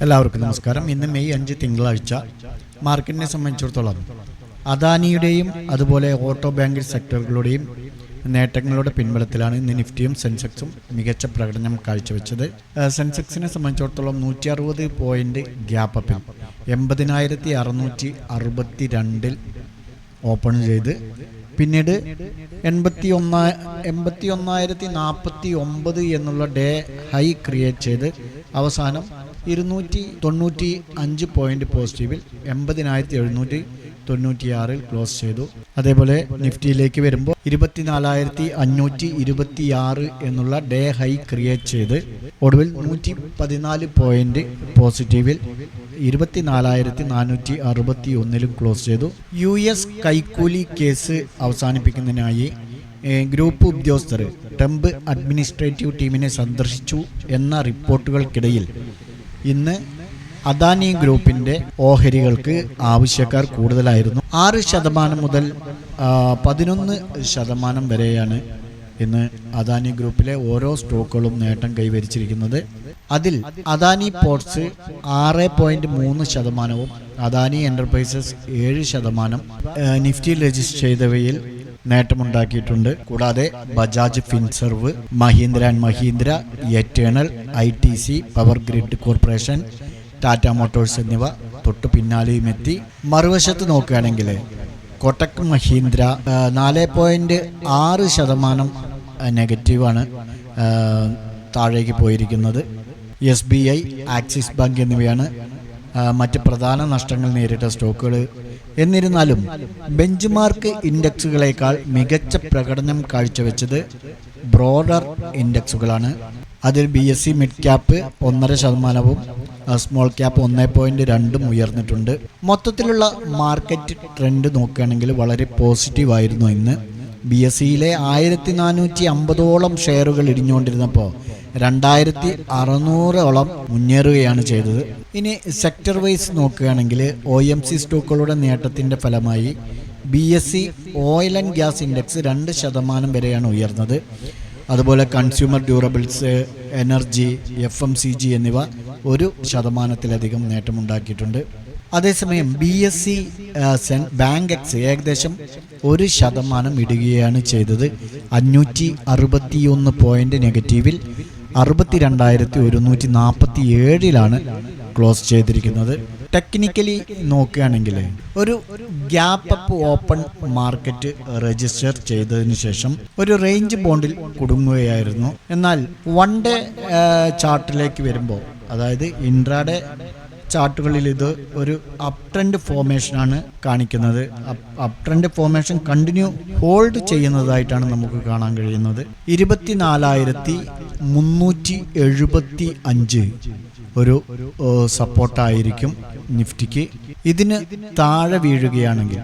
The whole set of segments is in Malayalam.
എല്ലാവർക്കും നമസ്കാരം. ഇന്ന് മെയ് 5 തിങ്കളാഴ്ച. മാർക്കറ്റിനെ സംബന്ധിച്ചിടത്തോളം അദാനിയുടെയും അതുപോലെ ഓട്ടോ ബാങ്കിങ് സെക്ടറുകളുടെയും നേട്ടങ്ങളുടെ പിൻബലത്തിലാണ് ഇന്ന് നിഫ്റ്റിയും സെൻസെക്സും മികച്ച പ്രകടനം കാഴ്ചവെച്ചത്. സെൻസെക്സിനെ സംബന്ധിച്ചിടത്തോളം 160 പോയിന്റ് ഗ്യാപ്പ് അപ്പിൽ 80,662 ഓപ്പൺ ചെയ്ത് പിന്നീട് 81,049 എന്നുള്ള ഡേ ഹൈ ക്രിയേറ്റ് ചെയ്ത് അവസാനം 295 പോയിന്റ് പോസിറ്റീവിൽ 80,796 ക്ലോസ് ചെയ്തു. അതേപോലെ നിഫ്റ്റിയിലേക്ക് വരുമ്പോൾ 24,526 എന്നുള്ള ഡേ ഹൈ ക്രിയേറ്റ് ചെയ്ത് ഒടുവിൽ 114 പോയിന്റ് പോസിറ്റീവിൽ 24,461 ക്ലോസ് ചെയ്തു. US കൈക്കൂലി കേസ് അവസാനിപ്പിക്കുന്നതിനായി ഗ്രൂപ്പ് ഉദ്യോഗസ്ഥർ ട്രംപ് അഡ്മിനിസ്ട്രേറ്റീവ് ടീമിനെ സന്ദർശിച്ചു എന്ന റിപ്പോർട്ടുകൾക്കിടയിൽ ഇന്ന് അദാനി ഗ്രൂപ്പിൻ്റെ ഓഹരികൾക്ക് ആവശ്യക്കാർ കൂടുതലായിരുന്നു. 6% മുതൽ 11% വരെയാണ് ഇന്ന് അദാനി ഗ്രൂപ്പിലെ ഓരോ സ്റ്റോക്കുകളും നേട്ടം കൈവരിച്ചിരിക്കുന്നത്. അതിൽ അദാനി പോർട്സ് 6.3%, അദാനി എന്റർപ്രൈസസ് 7%, നിഫ്റ്റിയിൽ രജിസ്റ്റർ ചെയ്തവയിൽ നേട്ടമുണ്ടാക്കിയിട്ടുണ്ട്. കൂടാതെ Bajaj Finserv, Mahindra and Mahindra, Eternal, ITC, Power Grid Corporation, Tata Motors എന്നിവ തൊട്ടു പിന്നാലെയും എത്തി. മറുവശത്ത് നോക്കുകയാണെങ്കിൽ കൊട്ടക് മഹീന്ദ്ര 4.6% നെഗറ്റീവാണ് താഴേക്ക് പോയിരിക്കുന്നത്. SBI, ആക്സിസ് ബാങ്ക് എന്നിവയാണ് മറ്റ് പ്രധാന നഷ്ടങ്ങൾ നേരിട്ട സ്റ്റോക്കുകൾ. എന്നിരുന്നാലും ബെഞ്ച് മാർക്ക് ഇൻഡെക്സുകളേക്കാൾ മികച്ച പ്രകടനം കാഴ്ചവെച്ചത് ബ്രോഡർ ഇൻഡെക്സുകളാണ്. അതിൽ BSE mid cap 1.5%, small cap 1.2 ഉയർന്നിട്ടുണ്ട്. മൊത്തത്തിലുള്ള മാർക്കറ്റ് ട്രെൻഡ് നോക്കുകയാണെങ്കിൽ വളരെ പോസിറ്റീവായിരുന്നു. ഇന്ന് BSEയിലെ 1450ഓളം ഷെയറുകൾ ഇടിഞ്ഞുകൊണ്ടിരുന്നപ്പോൾ 2600ഓളം മുന്നേറുകയാണ് ചെയ്തത്. ഇനി സെക്ടർ വൈസ് നോക്കുകയാണെങ്കിൽ OMC സ്റ്റോക്കുകളുടെ നേട്ടത്തിൻ്റെ ഫലമായി BSE oil and gas index 2% വരെയാണ് ഉയർന്നത്. അതുപോലെ കൺസ്യൂമർ ഡ്യൂറബിൾസ്, എനർജി, FMCG എന്നിവ 1%-ലധികം നേട്ടമുണ്ടാക്കിയിട്ടുണ്ട്. അതേസമയം BSE ബാങ്ക് എക്സ് ഏകദേശം 1% ഇടുകയാണ് ചെയ്തത്. 561 പോയിന്റ് നെഗറ്റീവിൽ 62,147 ക്ലോസ് ചെയ്തിരിക്കുന്നത്. ടെക്നിക്കലി നോക്കുകയാണെങ്കിൽ ഒരു gap up open market register ചെയ്തതിന് ശേഷം ഒരു റേഞ്ച് ബോണ്ടിൽ കുടുങ്ങുകയായിരുന്നു. എന്നാൽ വൺ ഡേ ചാർട്ടിലേക്ക് വരുമ്പോൾ, അതായത് ഇൻട്രാഡേ ചാർട്ടുകളിൽ ഇത് ഒരു അപ് ട്രെൻഡ് ഫോർമേഷനാണ് കാണിക്കുന്നത്. Up trend formation continue hold ചെയ്യുന്നതായിട്ടാണ് നമുക്ക് കാണാൻ കഴിയുന്നത്. 24,375 ഒരു സപ്പോർട്ടായിരിക്കും നിഫ്റ്റിക്ക്. ഇതിന് താഴെ വീഴുകയാണെങ്കിൽ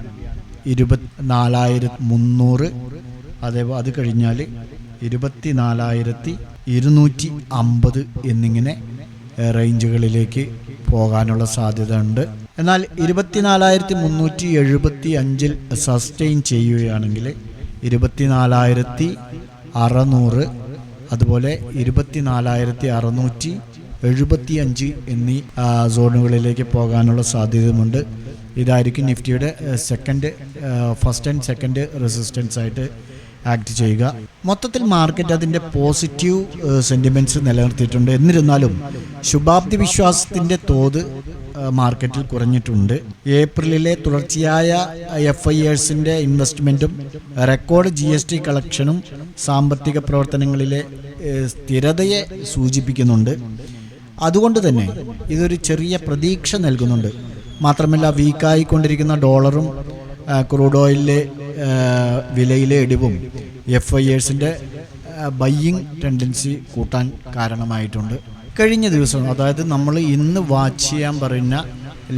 24,300, അതേപോലെ അത് കഴിഞ്ഞാൽ 24,250 എന്നിങ്ങനെ റേഞ്ചുകളിലേക്ക് പോകാനുള്ള സാധ്യത ഉണ്ട്. എന്നാൽ 24,375 സസ്റ്റെയിൻ ചെയ്യുകയാണെങ്കിൽ 24,600, അതുപോലെ 24,675 എന്നീ സോണുകളിലേക്ക് പോകാനുള്ള സാധ്യതയുമുണ്ട്. ഇതായിരിക്കും നിഫ്റ്റിയുടെ ഫസ്റ്റ് ആൻഡ് സെക്കൻഡ് റെസിസ്റ്റൻസ് ആയിട്ട് ആക്ട് ചെയ്യുക. മൊത്തത്തിൽ മാർക്കറ്റ് അതിൻ്റെ പോസിറ്റീവ് സെൻറ്റിമെൻറ്റ്സ് നിലനിർത്തിയിട്ടുണ്ട്. എന്നിരുന്നാലും ശുഭാപ്തി വിശ്വാസത്തിൻ്റെ തോത് മാർക്കറ്റിൽ കുറഞ്ഞിട്ടുണ്ട്. ഏപ്രിലിലെ തുടർച്ചയായ FIRസിൻ്റെ ഇൻവെസ്റ്റ്മെൻറ്റും റെക്കോർഡ് GST കളക്ഷനും സാമ്പത്തിക പ്രവർത്തനങ്ങളിലെ സ്ഥിരതയെ സൂചിപ്പിക്കുന്നുണ്ട്. അതുകൊണ്ട് തന്നെ ഇതൊരു ചെറിയ പ്രതീക്ഷ നൽകുന്നുണ്ട്. മാത്രമല്ല വീക്കായിക്കൊണ്ടിരിക്കുന്ന ഡോളറും ക്രൂഡ് ഓയിലിലെ വിലയിലെ ഇടിവും FIRസിൻ്റെ ബയ്യിങ് ടെൻഡൻസി കൂട്ടാൻ കാരണമായിട്ടുണ്ട്. കഴിഞ്ഞ ദിവസം, അതായത് നമ്മൾ ഇന്ന് വാച്ച് ചെയ്യാൻ പറയുന്ന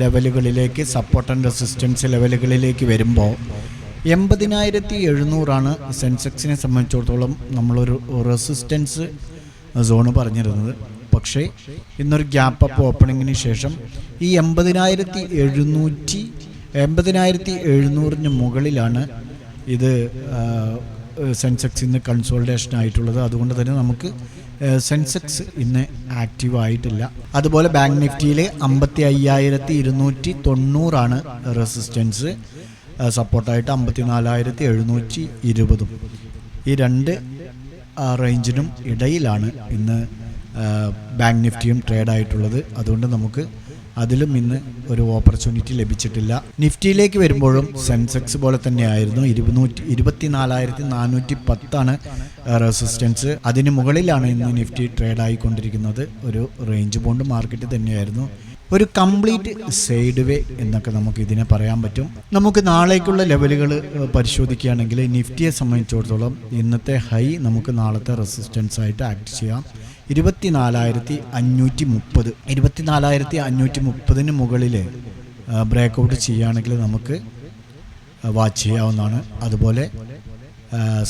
ലെവലുകളിലേക്ക്, സപ്പോർട്ട് ആൻഡ് റെസിസ്റ്റൻസ് ലെവലുകളിലേക്ക് വരുമ്പോൾ 80,700 സെൻസെക്സിനെ സംബന്ധിച്ചിടത്തോളം നമ്മളൊരു റെസിസ്റ്റൻസ് സോണ് പറഞ്ഞിരുന്നത്. പക്ഷേ ഇന്നൊരു ഗ്യാപ്പ് അപ്പ് ഓപ്പണിങ്ങിന് ശേഷം ഈ 80,700 മുകളിലാണ് ഇത് സെൻസെക്സ് ഇന്ന് കൺസോൾട്ടേഷൻ ആയിട്ടുള്ളത്. അതുകൊണ്ട് തന്നെ നമുക്ക് സെൻസെക്സ് ഇന്ന് ആക്റ്റീവ് ആയിട്ടില്ല. അതുപോലെ ബാങ്ക് നിഫ്റ്റിയിൽ 55,290 റെസിസ്റ്റൻസ്, സപ്പോർട്ടായിട്ട് 54,720. ഈ രണ്ട് റേഞ്ചിനും ഇടയിലാണ് ഇന്ന് ബാങ്ക് നിഫ്റ്റിയും ട്രേഡ് ആയിട്ടുള്ളത്. അതുകൊണ്ട് നമുക്ക് അതിലും ഇന്ന് ഒരു ഓപ്പർച്യൂണിറ്റി ലഭിച്ചിട്ടില്ല. നിഫ്റ്റിയിലേക്ക് വരുമ്പോഴും സെൻസെക്സ് പോലെ തന്നെയായിരുന്നു. 24,410 റെസിസ്റ്റൻസ്. അതിന് മുകളിലാണ് ഇന്ന് നിഫ്റ്റി ട്രേഡ് ആയിക്കൊണ്ടിരിക്കുന്നത്. ഒരു റേഞ്ച് ബോണ്ട് മാർക്കറ്റ് തന്നെയായിരുന്നു. ഒരു കംപ്ലീറ്റ് സൈഡ് വേ എന്നൊക്കെ നമുക്ക് ഇതിനെ പറയാൻ പറ്റും. നമുക്ക് നാളേക്കുള്ള ലെവലുകൾ പരിശോധിക്കുകയാണെങ്കിൽ നിഫ്റ്റിയെ സംബന്ധിച്ചിടത്തോളം ഇന്നത്തെ ഹൈ നമുക്ക് നാളത്തെ റെസിസ്റ്റൻസ് ആയിട്ട് ആക്ട് ചെയ്യാം. 24,530. 24,530 മുകളിൽ ബ്രേക്ക് ഔട്ട് ചെയ്യുകയാണെങ്കിൽ നമുക്ക് വാച്ച് ചെയ്യാവുന്നതാണ്. അതുപോലെ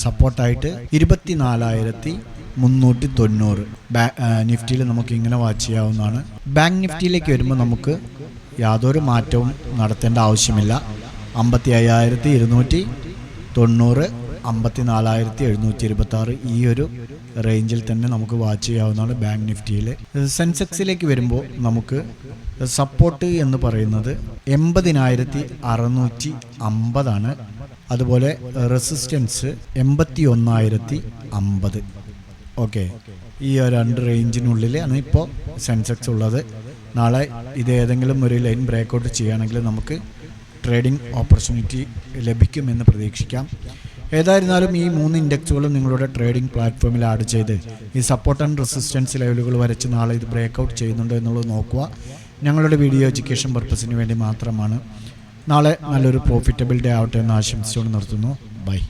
സപ്പോർട്ടായിട്ട് 24,390 നിഫ്റ്റിയിൽ നമുക്ക് ഇങ്ങനെ വാച്ച് ചെയ്യാവുന്നതാണ്. ബാങ്ക് നിഫ്റ്റിയിലേക്ക് വരുമ്പോൾ നമുക്ക് യാതൊരു മാറ്റവും നടത്തേണ്ട ആവശ്യമില്ല. 55,290, 54,726 ഈ ഒരു റേഞ്ചിൽ തന്നെ നമുക്ക് വാച്ച് ചെയ്യാവുന്നതാണ് ബാങ്ക് നിഫ്റ്റിയിൽ. സെൻസെക്സിലേക്ക് വരുമ്പോൾ നമുക്ക് സപ്പോർട്ട് എന്ന് പറയുന്നത് 80,650. അതുപോലെ റെസിസ്റ്റൻസ് 81,050. ഓക്കെ, ഈ രണ്ട് റേഞ്ചിനുള്ളിലാണ് ഇപ്പോൾ സെൻസെക്സ് ഉള്ളത്. നാളെ ഇത് ഏതെങ്കിലും ഒരു ലൈൻ ബ്രേക്കൗട്ട് ചെയ്യുകയാണെങ്കിൽ നമുക്ക് ട്രേഡിംഗ് ഓപ്പർച്യൂണിറ്റി ലഭിക്കുമെന്ന് പ്രതീക്ഷിക്കാം. ഏതായിരുന്നാലും ഈ 3 ഇൻഡെക്സുകളും നിങ്ങളുടെ ട്രേഡിംഗ് പ്ലാറ്റ്ഫോമിൽ ആഡ് ചെയ്ത് ഈ സപ്പോർട്ട് ആൻഡ് റെസിസ്റ്റൻസ് ലെവലുകൾ വരച്ച് നാളെ ഇത് ബ്രേക്കൗട്ട് ചെയ്യുന്നുണ്ടോ എന്നുള്ളത് നോക്കുക. ഞങ്ങളുടെ വീഡിയോ എഡ്യൂക്കേഷൻ പർപ്പസിന് വേണ്ടി മാത്രമാണ്. നാളെ നല്ലൊരു പ്രോഫിറ്റബിൾ ഡേ ആവട്ടെ എന്ന് ആശംസിച്ചുകൊണ്ട് നിർത്തുന്നു. ബൈ.